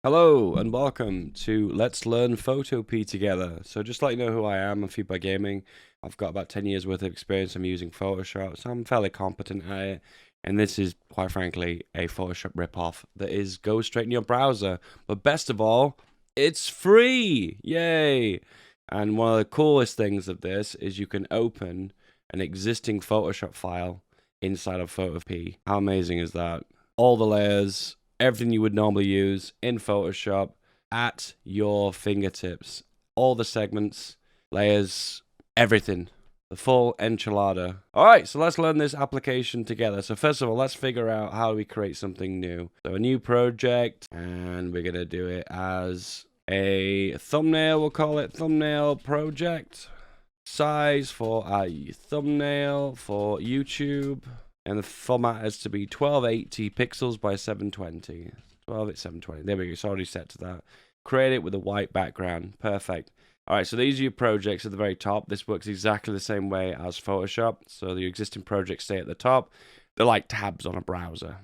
Hello and welcome to Let's Learn Photopea together. So just to let you know who I am, I'm Feedback Gaming. I've got about 10 years worth of experience. I'm using Photoshop, so I'm fairly competent at it. And this is, quite frankly, a Photoshop ripoff that goes straight in your browser. But best of all, it's free! Yay! And one of the coolest things of this is you can open an existing Photoshop file inside of Photopea. How amazing is that? All the layers, everything you would normally use in Photoshop at your fingertips. All the segments, layers, everything. The full enchilada. Alright, so let's learn this application together. So first of all, let's figure out how we create something new. So a new project, and we're going to do it as a thumbnail. We'll call it thumbnail project. Size for a thumbnail for YouTube. And the format has to be 1280 pixels by 720. 12 at 720. There we go. It's already set to that. Create it with a white background. Perfect. All right, so these are your projects at the very top. This works exactly the same way as Photoshop. So the existing projects stay at the top. They're like tabs on a browser.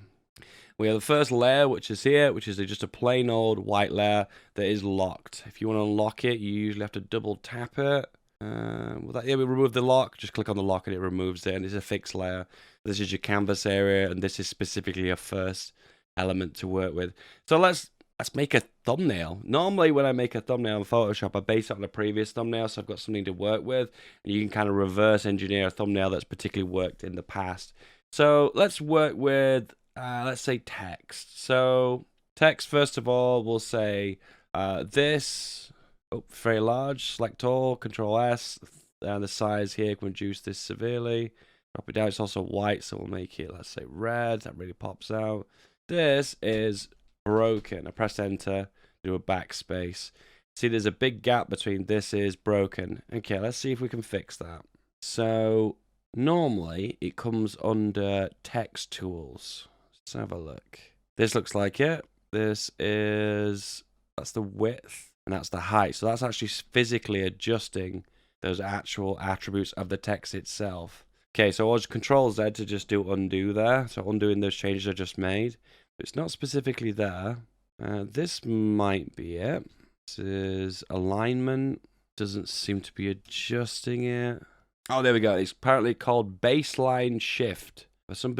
We have the first layer, which is here, which is just a plain old white layer that is locked. If you want to unlock it, you usually have to double tap it. We remove the lock. Just click on the lock and it removes it, and it's a fixed layer. This is your canvas area, and this is specifically your first element to work with. So let's make a thumbnail. Normally, when I make a thumbnail in Photoshop, I base it on a previous thumbnail, so I've got something to work with, and you can kind of reverse engineer a thumbnail that's particularly worked in the past. So let's work with, let's say text. So text, first of all, we'll say this. Oh, very large. Select all. Control S. And the size here can reduce this severely. Drop it down. It's also white, so we'll make it, let's say, red. That really pops out. This is broken. I press enter. Do a backspace. See, there's a big gap between this is broken. Okay, let's see if we can fix that. So normally it comes under text tools. Let's have a look. This looks like it. That's the width. And that's the height. So that's actually physically adjusting those actual attributes of the text itself. Okay, so I'll just Control Z to just do undo there. So undoing those changes I just made. It's not specifically there. This might be it. This is alignment. Doesn't seem to be adjusting it. Oh, there we go. It's apparently called baseline shift. For some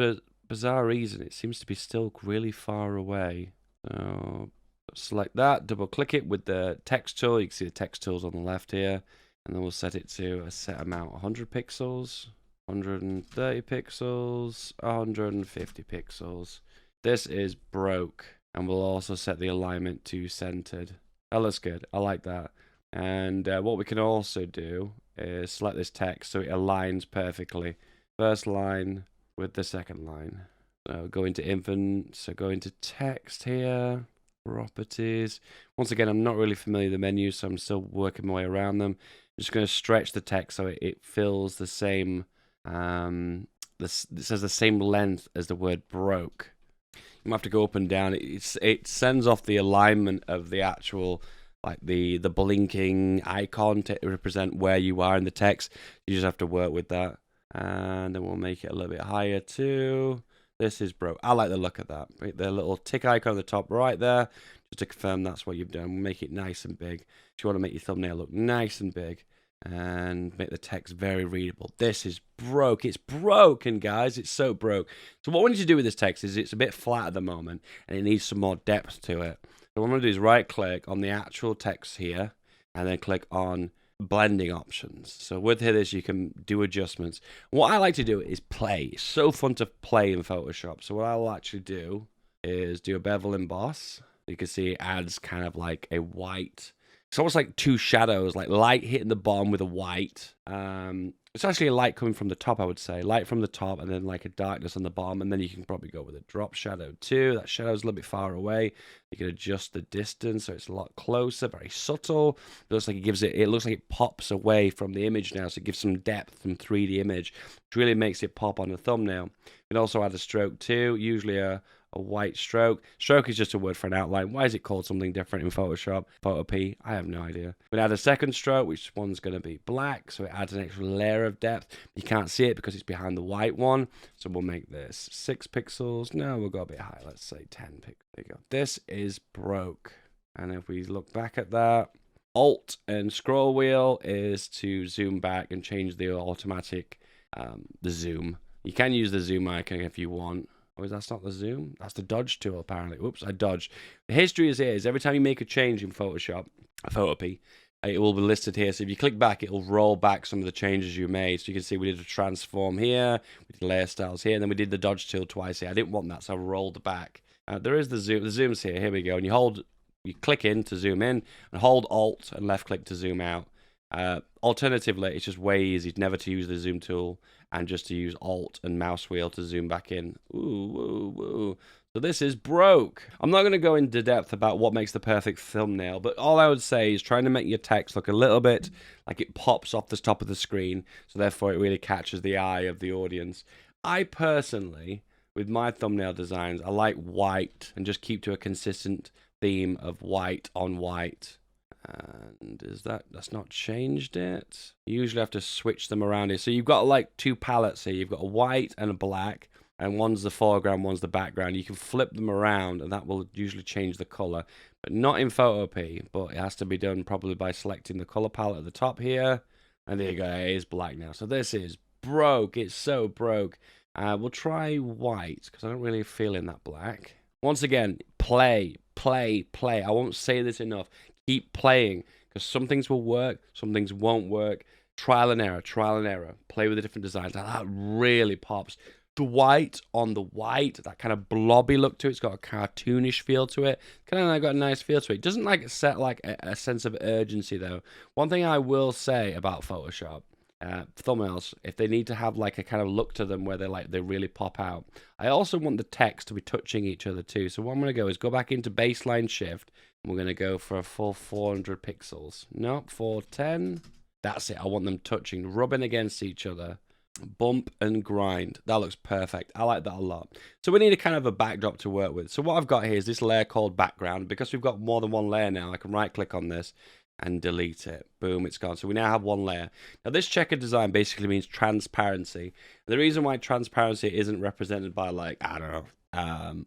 bizarre reason, it seems to be still really far away. So select that, double click it with the text tool. You can see the text tools on the left here, and then we'll set it to a set amount: 100 pixels, 130 pixels, 150 pixels. This is broke, and we'll also set the alignment to centered. That looks good. I like that. And what we can also do is select this text so it aligns perfectly. First line with the second line. So go into infant, so go into text here. Properties. Once again, I'm not really familiar with the menus, so I'm still working my way around them. I'm just going to stretch the text so it fills the same, it says the same length as the word broke. You might have to go up and down. It sends off the alignment of the actual, like the blinking icon to represent where you are in the text. You just have to work with that. And then we'll make it a little bit higher too. This is broke. I like the look of that. The little tick icon on the top right there, just to confirm that's what you've done. We'll make it nice and big. If you want to make your thumbnail look nice and big and make the text very readable. This is broke. It's broken, guys. It's so broke. So what we need to do with this text is it's a bit flat at the moment, and it needs some more depth to it. So what I'm going to do is right-click on the actual text here, and then click on blending options. So with this, you can do adjustments. What I like to do is play. It's so fun to play in Photoshop. So what I'll actually do is do a bevel emboss. You can see it adds kind of like a white. It's almost like two shadows, like light hitting the bottom with a white. It's actually a light coming from the top, I would say. Light from the top and then like a darkness on the bottom. And then you can probably go with a drop shadow too. That shadow's a little bit far away. You can adjust the distance so it's a lot closer, very subtle. It looks like it looks like it pops away from the image now. So it gives some depth from 3D image, which really makes it pop on the thumbnail. You can also add a stroke too, usually a white stroke. Stroke is just a word for an outline. Why is it called something different in Photoshop? Photopea? I have no idea. We add a second stroke, which one's going to be black, so it adds an extra layer of depth. You can't see it because it's behind the white one, so we'll make this 6 pixels. No, we'll go a bit higher. Let's say 10 pixels. There you go. This is broke. And if we look back at that, Alt and scroll wheel is to zoom back and change the automatic, the zoom. You can use the zoom icon if you want. Or that's not the zoom? That's the dodge tool, apparently. Whoops, I dodged. The history is every time you make a change in Photoshop, Photopea, it will be listed here. So if you click back, it will roll back some of the changes you made. So you can see we did a transform here, we did layer styles here, and then we did the dodge tool twice here. I didn't want that, so I rolled back. There is the zoom. The zoom's here. Here we go. And you click in to zoom in, and hold Alt and left click to zoom out. Alternatively, it's just way easy never to use the zoom tool and just to use Alt and mouse wheel to zoom back in. Ooh, woo, woo. So this is broke. I'm not going to go into depth about what makes the perfect thumbnail, but all I would say is trying to make your text look a little bit like it pops off the top of the screen, so therefore it really catches the eye of the audience. I personally, with my thumbnail designs, I like white and just keep to a consistent theme of white on white. And that's not changed it. You usually have to switch them around here. So you've got like two palettes here. You've got a white and a black, and one's the foreground, one's the background. You can flip them around, and that will usually change the color, but not in Photopea. But it has to be done probably by selecting the color palette at the top here. And there you go, it is black now. So this is broke. It's so broke. We'll try white, because I don't really feel in that black. Once again, play. I won't say this enough. Keep playing, because some things will work, some things won't work. Trial and error. Play with the different designs. Now that really pops. The white on the white, that kind of blobby look to it. It's got a cartoonish feel to it. Kind of got a nice feel to it. It doesn't like set like a sense of urgency though. One thing I will say about Photoshop, thumbnails, if they need to have like a kind of look to them where they really pop out. I also want the text to be touching each other too. So what I'm going to go is go back into baseline shift. And we're going to go for a full 400 pixels. No, 410. That's it. I want them touching, rubbing against each other. Bump and grind. That looks perfect. I like that a lot. So we need a kind of a backdrop to work with. So what I've got here is this layer called background. Because we've got more than one layer now, I can right click on this and delete it. Boom, it's gone. So we now have one layer. Now this checker design basically means transparency. And the reason why transparency isn't represented by like, I don't know,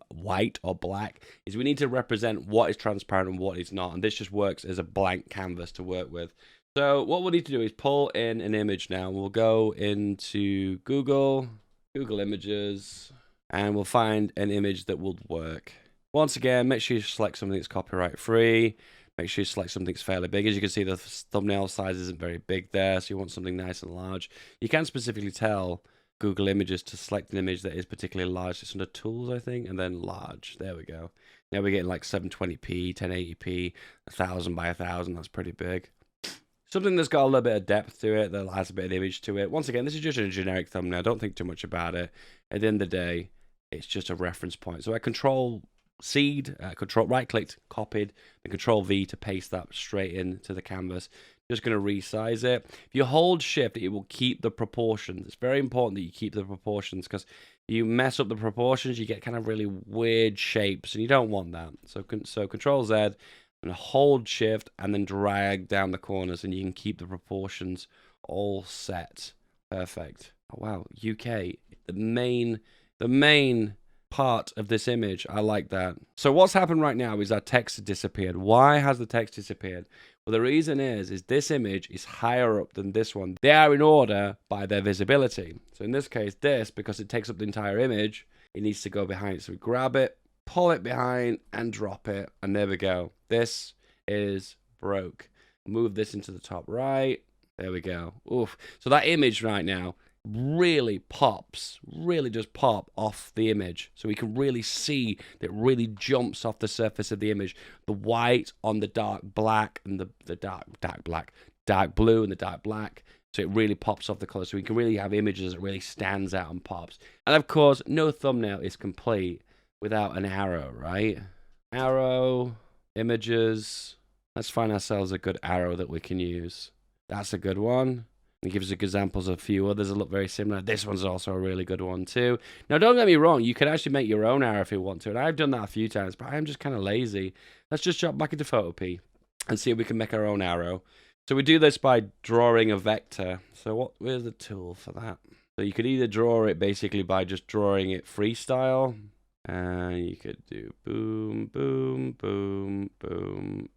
white or black, is we need to represent what is transparent and what is not. And this just works as a blank canvas to work with. So what we'll need to do is pull in an image now. We'll go into Google Images, and we'll find an image that will work. Once again, make sure you select something that's copyright free. Make sure you select something that's fairly big. As you can see, the thumbnail size isn't very big there, so you want something nice and large. You can specifically tell Google Images to select an image that is particularly large. It's under Tools, I think, and then Large. There we go. Now we're getting like 720p, 1080p, 1000 by 1000. That's pretty big. Something that's got a little bit of depth to it, that has a bit of image to it. Once again, this is just a generic thumbnail. Don't think too much about it. At the end of the day, it's just a reference point. So I control right-clicked, copied, and control V to paste that straight into the canvas. Just going to resize it. If you hold shift, it will keep the proportions. It's very important that you keep the proportions, because if you mess up the proportions, you get kind of really weird shapes, and you don't want that. So control Z, and hold shift, and then drag down the corners, and you can keep the proportions all set. Perfect. Oh, wow, UK, the main part of this image. I like that. So what's happened right now is our text has disappeared. Why has the text disappeared? Well, the reason is this image is higher up than this one. They are in order by their visibility. So in this case, this, because it takes up the entire image, it needs to go behind. So we grab it, pull it behind, and drop it. And there we go. This is broke. Move this into the top right. There we go. Oof. So that image right now really pops, really just pop off the image. So we can really see that it really jumps off the surface of the image. The white on the dark black and the dark blue and the dark black. So it really pops off the color. So we can really have images that really stands out and pops. And of course, no thumbnail is complete without an arrow, right? Arrow, images. Let's find ourselves a good arrow that we can use. That's a good one. It gives us examples of a few others that look very similar. This one's also a really good one too. Now, don't get me wrong. You can actually make your own arrow if you want to. And I've done that a few times, but I'm just kind of lazy. Let's just jump back into Photopea and see if we can make our own arrow. So we do this by drawing a vector. So where's the tool for that? So you could either draw it basically by just drawing it freestyle. And you could do boom, boom, boom, boom,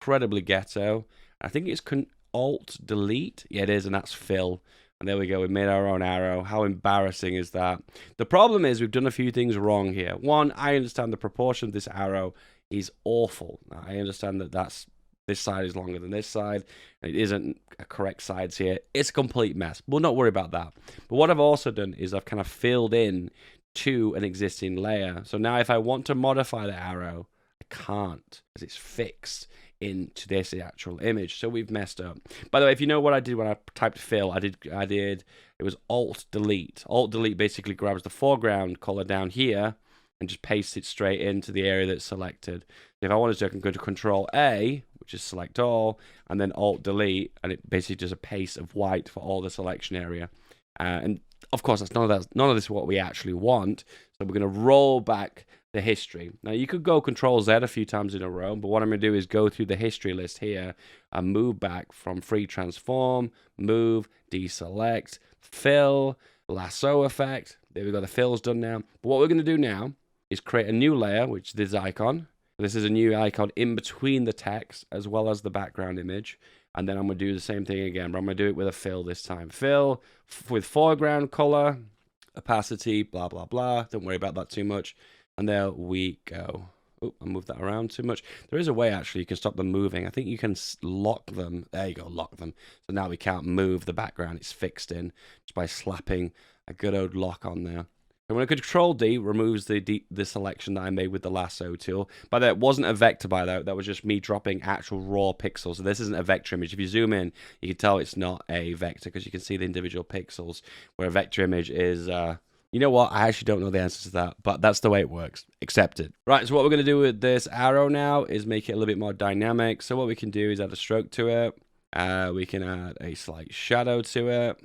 incredibly ghetto. I think it's Alt-Delete. Yeah, it is, and that's fill. And there we go, we made our own arrow. How embarrassing is that? The problem is we've done a few things wrong here. One, I understand the proportion of this arrow is awful. I understand that this side is longer than this side, and it isn't a correct sides here. It's a complete mess. We'll not worry about that. But what I've also done is I've kind of filled in to an existing layer. So now if I want to modify the arrow, I can't, because it's fixed into this actual image. So we've messed up. By the way, if you know what I did when I typed fill, I did it was Alt-Delete. Alt-Delete basically grabs the foreground color down here and just pastes it straight into the area that's selected. If I wanted to, I can go to Control A, which is select all, and then Alt-Delete, and it basically does a paste of white for all the selection area. And of course, that's none of this is what we actually want. So we're going to roll back the history. Now you could go Control Z a few times in a row, but what I'm going to do is go through the history list here and move back from free transform, move, deselect, fill, lasso effect. There we go, the fill's done now. But what we're going to do now is create a new layer, which is this icon. This is a new icon in between the text as well as the background image. And then I'm going to do the same thing again, but I'm going to do it with a fill this time. Fill with foreground color, opacity, blah, blah, blah. Don't worry about that too much. And there we go. Oh, I moved that around too much. There is a way, actually, you can stop them moving. I think you can lock them. There you go, lock them. So now we can't move the background. It's fixed in just by slapping a good old lock on there. So when I Control D, removes the selection that I made with the lasso tool. By the way, it wasn't a vector, by the way. That was just me dropping actual raw pixels. So this isn't a vector image. If you zoom in, you can tell it's not a vector because you can see the individual pixels, where a vector image is... You know what? I actually don't know the answer to that, but that's the way it works. Accept it. Right, so what we're going to do with this arrow now is make it a little bit more dynamic. So what we can do is add a stroke to it. We can add a slight shadow to it.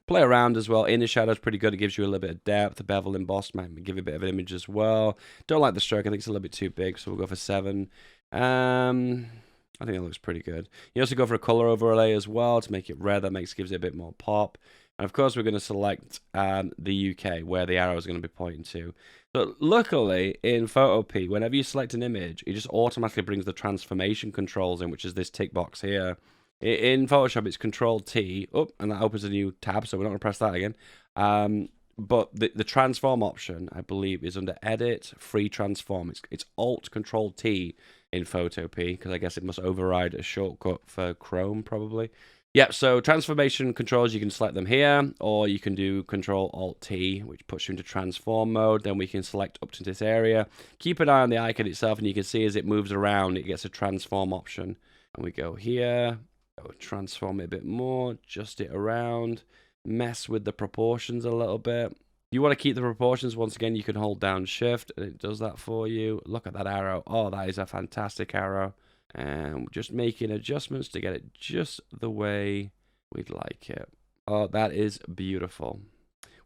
Play around as well. Inner shadow is pretty good. It gives you a little bit of depth. The bevel embossed might give you a bit of an image as well. Don't like the stroke. I think it's a little bit too big, so we'll go for 7. I think that looks pretty good. You also go for a color overlay as well to make it red. That gives it a bit more pop. And of course, we're going to select the UK, where the arrow is going to be pointing to. But luckily, in Photopea, whenever you select an image, it just automatically brings the transformation controls in, which is this tick box here. In Photoshop, it's Control-T, and that opens a new tab, so we're not going to press that again. But the transform option, I believe, is under Edit, Free Transform. It's Alt-Control-T in Photopea, because I guess it must override a shortcut for Chrome, probably. Yeah, so transformation controls, you can select them here, or you can do Control-Alt-T, which puts you into transform mode. Then we can select up to this area. Keep an eye on the icon itself, and you can see as it moves around, it gets a transform option. And we go here, transform it a bit more, adjust it around, mess with the proportions a little bit. If you want to keep the proportions, once again, you can hold down Shift, and it does that for you. Look at that arrow. Oh, that is a fantastic arrow. And just making adjustments to get it just the way we'd like it. Oh, that is beautiful.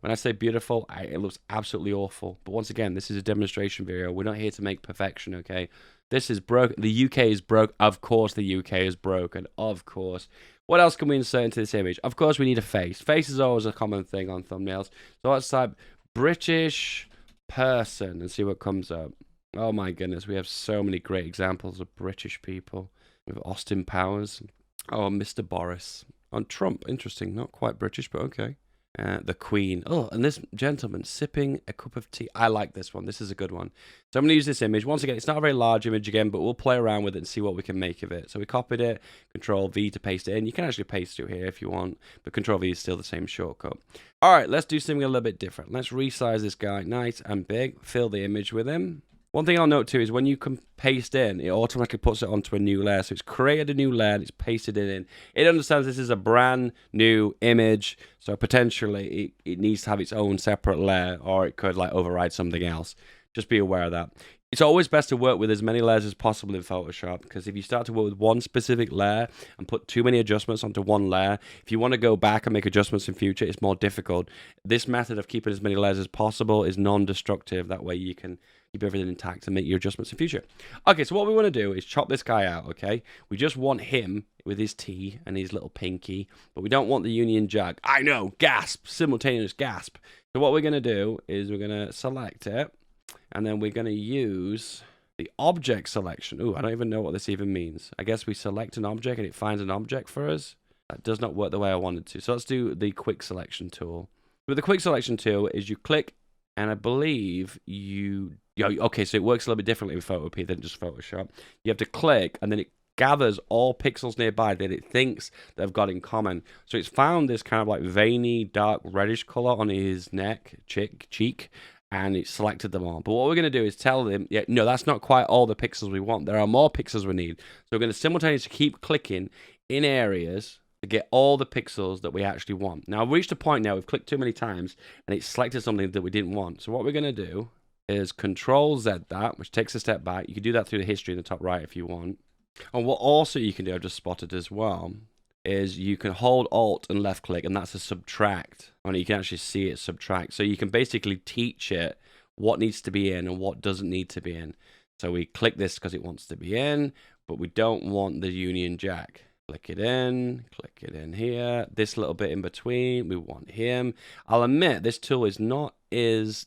When I say beautiful, it looks absolutely awful. But once again, this is a demonstration video. We're not here to make perfection, okay? This is broke. The UK is broke. Of course, the UK is broken. Of course. What else can we insert into this image? Of course, we need a face. Face is always a common thing on thumbnails. So let's type British person and see what comes up. Oh my goodness, we have so many great examples of British people. We have Austin Powers. Oh, Mr. Boris. On Trump, interesting. Not quite British, but okay. The Queen. Oh, and this gentleman sipping a cup of tea. I like this one. This is a good one. So I'm going to use this image. Once again, it's not a very large image again, but we'll play around with it and see what we can make of it. So we copied it, Control-V to paste it in. You can actually paste it here if you want, but Control-V is still the same shortcut. All right, let's do something a little bit different. Let's resize this guy nice and big. Fill the image with him. One thing I'll note too is when you can paste in, it automatically puts it onto a new layer. So it's created a new layer and it's pasted it in. It understands this is a brand new image. So potentially it needs to have its own separate layer, or it could like override something else. Just be aware of that. It's always best to work with as many layers as possible in Photoshop, because if you start to work with one specific layer and put too many adjustments onto one layer, if you want to go back and make adjustments in future, it's more difficult. This method of keeping as many layers as possible is non-destructive. That way you can keep everything intact and make your adjustments in future. Okay, so what we want to do is chop this guy out, okay? We just want him with his T and his little pinky, but we don't want the Union Jack. I know, gasp, simultaneous gasp. So what we're going to do is we're going to select it, and then we're going to use The object selection. Ooh, I don't even know what this even means. I guess we select an object and it finds an object for us. That does not work the way I wanted to. So let's do the quick selection tool. With the quick selection tool is you click, and I believe okay, so it works a little bit differently with Photopea than just Photoshop. You have to click, and then it gathers all pixels nearby that it thinks they've got in common. So it's found this kind of like veiny, dark reddish color on his neck, cheek, and it selected them all. But what we're going to do is tell them, yeah, no, that's not quite all the pixels we want. There are more pixels we need. So we're going to simultaneously keep clicking in areas to get all the pixels that we actually want. Now, I've reached a point now, we've clicked too many times, and it's selected something that we didn't want. So what we're going to do is Control Z that, which takes a step back. You can do that through the history in the top right if you want. And what also you can do, I've just spotted as well, is you can hold Alt and left click, and that's a subtract. And you can actually see it subtract. So you can basically teach it what needs to be in and what doesn't need to be in. So we click this because it wants to be in, but we don't want the Union Jack. Click it in here. This little bit in between, we want him. I'll admit this tool is not as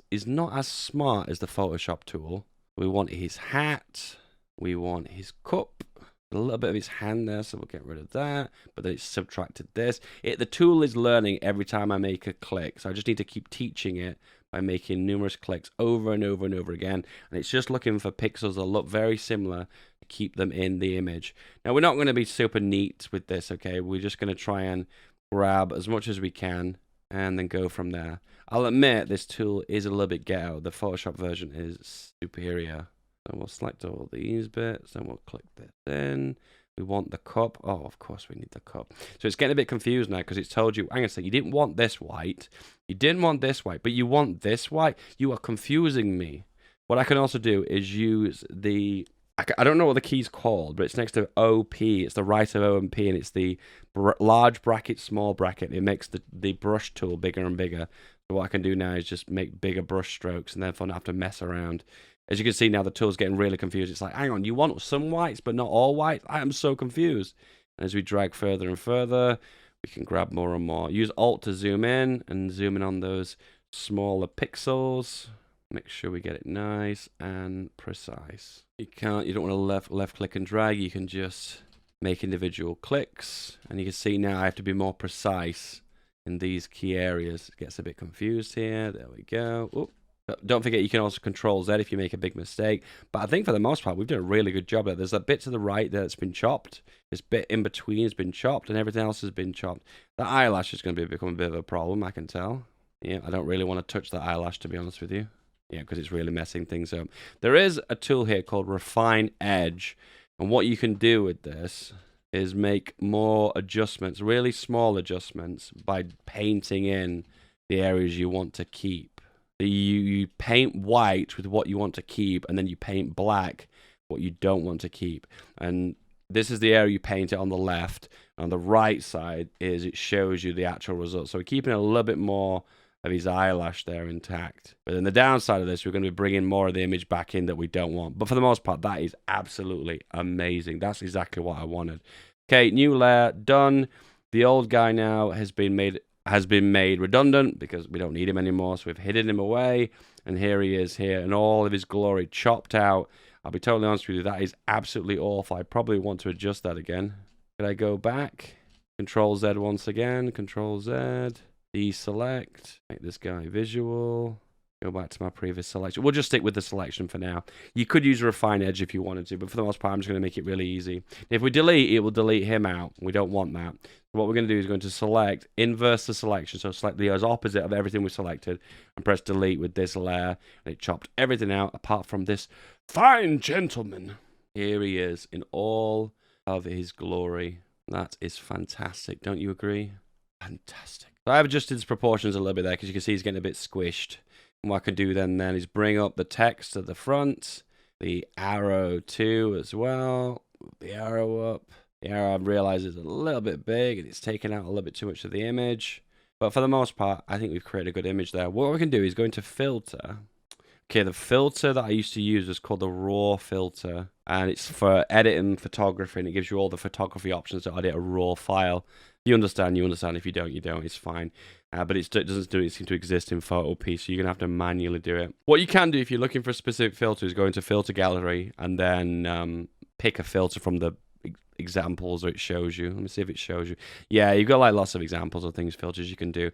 smart as the Photoshop tool. We want his hat. We want his cup. A little bit of his hand there, so we'll get rid of that. But then it's subtracted this. The tool is learning every time I make a click, so I just need to keep teaching it by making numerous clicks over and over and over again. And it's just looking for pixels that look very similar to keep them in the image. Now, we're not going to be super neat with this, okay? We're just going to try and grab as much as we can and then go from there. I'll admit this tool is a little bit ghetto. The Photoshop version is superior. So we'll select all these bits and we'll click this in. We want the cup. Oh, of course we need the cup. So it's getting a bit confused now because it's told you, I'm going to say, you didn't want this white. You didn't want this white, but you want this white. You are confusing me. What I can also do is use the, I don't know what the key's called, but it's next to OP. It's the right of O and P, and it's the large bracket, small bracket. It makes the brush tool bigger and bigger. So what I can do now is just make bigger brush strokes and therefore not have to mess around. As you can see now, the tool's getting really confused. It's like, hang on, you want some whites, but not all whites? I am so confused. And as we drag further and further, we can grab more and more. Use Alt to zoom in and zoom in on those smaller pixels. Make sure we get it nice and precise. You don't want to left click and drag. You can just make individual clicks. And you can see now I have to be more precise in these key areas. It gets a bit confused here. There we go. Oop. Don't forget you can also Control Z if you make a big mistake. But I think for the most part, we've done a really good job there. There's a bit to the right there that's been chopped. This bit in between has been chopped, and everything else has been chopped. The eyelash is going to become a bit of a problem, I can tell. Yeah, I don't really want to touch that eyelash, to be honest with you. Yeah, because it's really messing things up. There is a tool here called Refine Edge. And what you can do with this is make more adjustments, really small adjustments, by painting in the areas you want to keep. You paint white with what you want to keep, and then you paint black what you don't want to keep. And this is the area you paint it on the left. On the right side is it shows you the actual result. So we're keeping a little bit more of his eyelash there intact. But then the downside of this, we're going to be bringing more of the image back in that we don't want. But for the most part, that is absolutely amazing. That's exactly what I wanted. Okay, new layer, done. The old guy now has been made redundant because we don't need him anymore, so we've hidden him away, and here he is here in all of his glory, chopped out. I'll be totally honest with you, that is absolutely awful. I probably want to adjust that again. Could I go back? Control Z once again, Control Z, deselect, make this guy visual, go back to my previous selection. We'll just stick with the selection for now. You could use Refine Edge if you wanted to, but for the most part, I'm just going to make it really easy. If we delete, it will delete him out. We don't want that. What we're going to do is going to select, inverse the selection, so select the opposite of everything we selected, and press delete with this layer, and it chopped everything out apart from this fine gentleman. Here he is in all of his glory. That is fantastic, don't you agree? Fantastic. So I've adjusted his proportions a little bit there because you can see he's getting a bit squished. And what I can do then is bring up the text at the front, the arrow too as well, the arrow up. The arrow I realize is a little bit big and it's taken out a little bit too much of the image. But for the most part, I think we've created a good image there. What we can do is go into filter. Okay, the filter that I used to use was called the raw filter, and it's for editing photography, and it gives you all the photography options to edit a raw file. If you understand, you understand. If you don't, you don't. It's fine. But it doesn't seem to exist in Photopea, so you're going to have to manually do it. What you can do if you're looking for a specific filter is go into Filter Gallery and then pick a filter from the examples that it shows you. Let me see if it shows you. Yeah, you've got like lots of examples of things, filters you can do.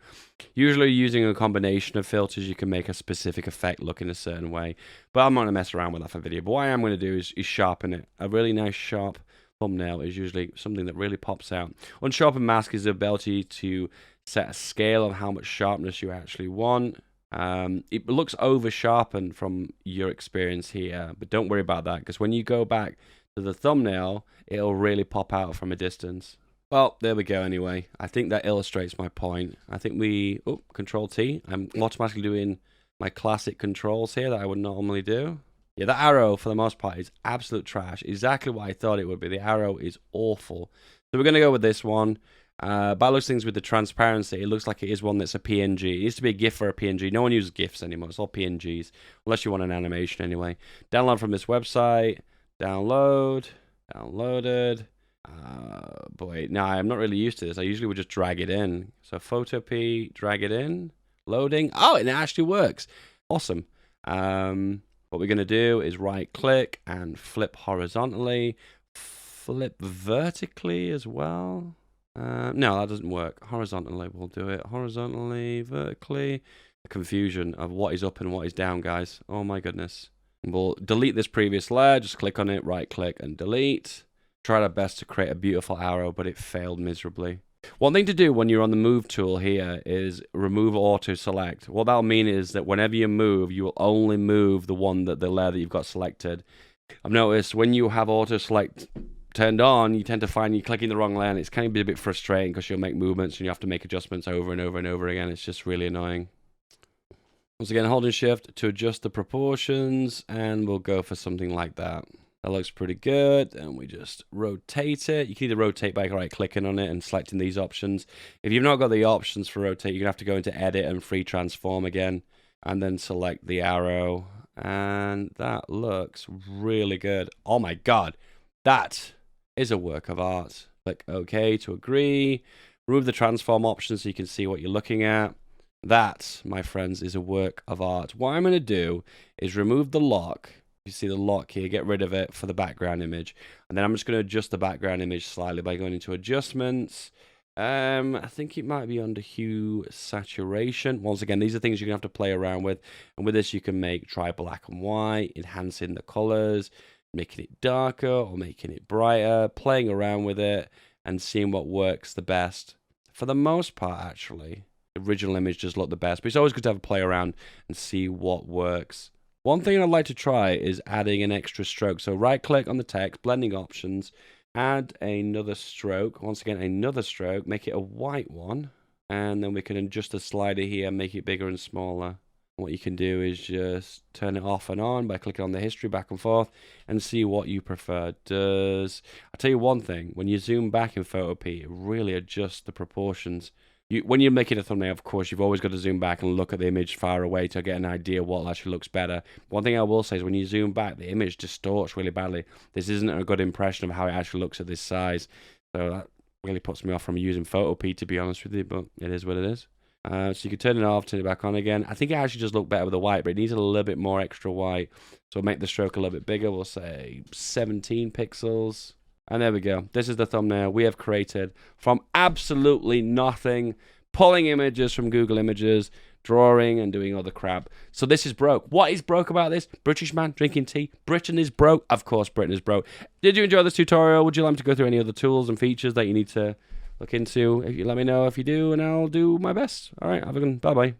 Usually using a combination of filters, you can make a specific effect look in a certain way. But I'm not going to mess around with that for video. But what I am going to do is sharpen it. A really nice sharp thumbnail is usually something that really pops out. Unsharpen mask is the ability to set a scale of how much sharpness you actually want. It looks over sharpened from your experience here, but don't worry about that, because when you go back to the thumbnail, it'll really pop out from a distance. Well, there we go anyway. I think that illustrates my point. I think Control T. I'm automatically doing my classic controls here that I would normally do. Yeah, that arrow, for the most part, is absolute trash. Exactly what I thought it would be. The arrow is awful. So we're going to go with this one. By those things with the transparency, it looks like it is one that's a PNG. It used to be a GIF or a PNG. No one uses GIFs anymore. It's all PNGs, unless you want an animation anyway. Download from this website. Download. Downloaded. Boy, no, I'm not really used to this. I usually would just drag it in. So Photopea, drag it in. Loading. Oh, it actually works. Awesome. What we're going to do is right click and flip horizontally. Flip vertically as well. No, that doesn't work. Horizontally, we'll do it. Horizontally, vertically. The confusion of what is up and what is down, guys. Oh my goodness. We'll delete this previous layer. Just click on it, right click and delete. Tried our best to create a beautiful arrow, but it failed miserably. One thing to do when you're on the move tool here is remove auto select. What that'll mean is that whenever you move, you will only move the layer that you've got selected. I've noticed when you have auto select turned on, you tend to find you're clicking the wrong layer, and it's kind of a bit frustrating because you'll make movements and you have to make adjustments over and over and over again. It's just really annoying. Once again, holding shift to adjust the proportions, and we'll go for something like that. That looks pretty good, and we just rotate it. You can either rotate by right clicking on it and selecting these options. If you've not got the options for rotate, you're gonna have to go into edit and free transform again, and then select the arrow, and that looks really good. Oh my god, that is a work of art. Click OK to agree. Remove the transform option so you can see what you're looking at. That, my friends, is a work of art. What I'm gonna do is remove the lock. You see the lock here, get rid of it for the background image. And then I'm just going to adjust the background image slightly by going into adjustments. I think it might be under hue saturation. Once again, these are things you're going to have to play around with. And with this, you can try black and white, enhancing the colors, making it darker or making it brighter, playing around with it and seeing what works the best. For the most part, actually, the original image does look the best, but it's always good to have a play around and see what works. One thing I'd like to try is adding an extra stroke. So right click on the text, blending options, add another stroke. Once again, another stroke, make it a white one. And then we can adjust the slider here, make it bigger and smaller. What you can do is just turn it off and on by clicking on the history back and forth and see what you prefer. I'll tell you one thing, when you zoom back in Photopea, it really adjusts the proportions. When you're making a thumbnail, of course, you've always got to zoom back and look at the image far away to get an idea what actually looks better. One thing I will say is when you zoom back, the image distorts really badly. This isn't a good impression of how it actually looks at this size. So that really puts me off from using Photopea, to be honest with you, but it is what it is. So you can turn it off, turn it back on again. I think it actually just looked better with the white, but it needs a little bit more extra white. So we'll make the stroke a little bit bigger. We'll say 17 pixels. And there we go. This is the thumbnail we have created from absolutely nothing, pulling images from Google Images, drawing and doing other crap. So this is broke. What is broke about this? British man drinking tea. Britain is broke. Of course, Britain is broke. Did you enjoy this tutorial? Would you like me to go through any other tools and features that you need to look into? If you let me know if you do, and I'll do my best. All right, have a good one. Bye-bye.